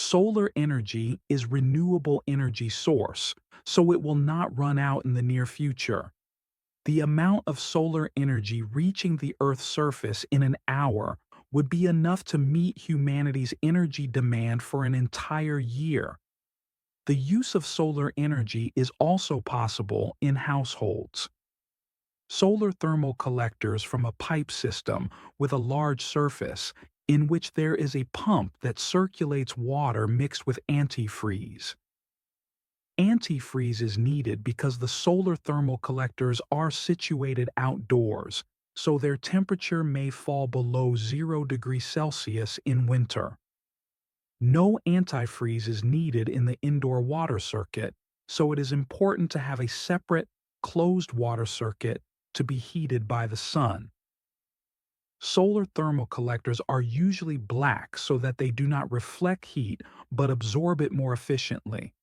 Solar energy is renewable energy source, so it will not run out in the near future. The amount of solar energy reaching the Earth's surface in an hour would be enough to meet humanity's energy demand for an entire year. The use of solar energy is also possible in households. Solar thermal collectors from a pipe system with a large surface in which there is a pump that circulates water mixed with antifreeze. Antifreeze is needed because the solar thermal collectors are situated outdoors, so their temperature may fall below 0 degrees Celsius in winter. No antifreeze is needed in the indoor water circuit, so it is important to have a separate, closed water circuit to be heated by the sun. Solar thermal collectors are usually black so that they do not reflect heat but absorb it more efficiently.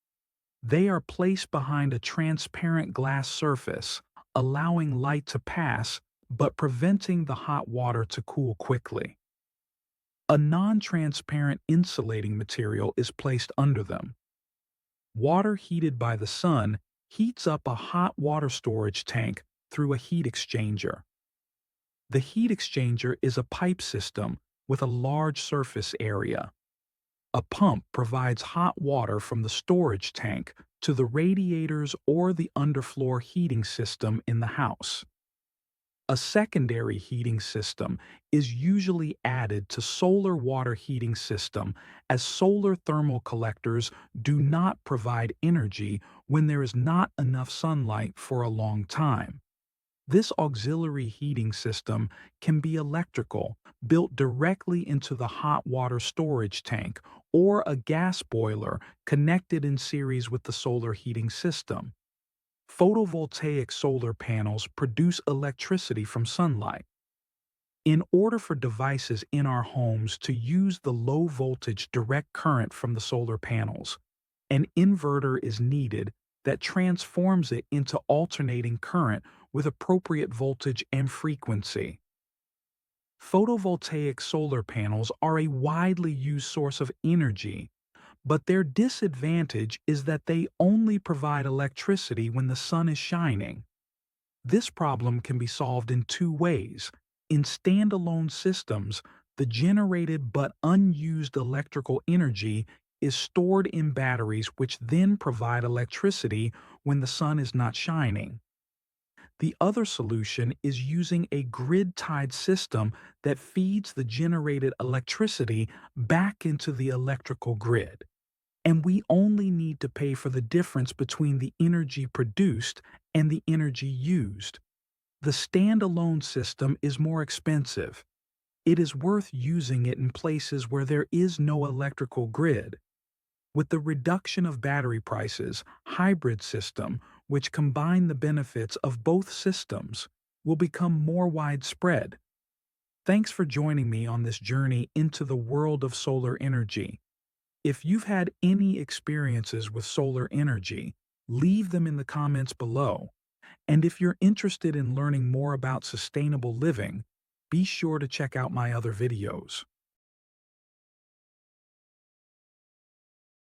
They are placed behind a transparent glass surface, allowing light to pass but preventing the hot water to cool quickly. A non-transparent insulating material is placed under them. Water heated by the sun heats up a hot water storage tank through a heat exchanger. The heat exchanger is a pipe system with a large surface area. A pump provides hot water from the storage tank to the radiators or the underfloor heating system in the house. A secondary heating system is usually added to solar water heating system as solar thermal collectors do not provide energy when there is not enough sunlight for a long time. This auxiliary heating system can be electrical, built directly into the hot water storage tank, or a gas boiler connected in series with the solar heating system. Photovoltaic solar panels produce electricity from sunlight. In order for devices in our homes to use the low-voltage direct current from the solar panels, an inverter is needed that transforms it into alternating current with appropriate voltage and frequency. Photovoltaic solar panels are a widely used source of energy, but their disadvantage is that they only provide electricity when the sun is shining. This problem can be solved in two ways. In standalone systems, the generated but unused electrical energy is stored in batteries which then provide electricity when the sun is not shining. The other solution is using a grid-tied system that feeds the generated electricity back into the electrical grid. And we only need to pay for the difference between the energy produced and the energy used. The standalone system is more expensive. It is worth using it in places where there is no electrical grid. With the reduction of battery prices, hybrid system, which combine the benefits of both systems, will become more widespread. Thanks for joining me on this journey into the world of solar energy. If you've had any experiences with solar energy, leave them in the comments below. And if you're interested in learning more about sustainable living, be sure to check out my other videos.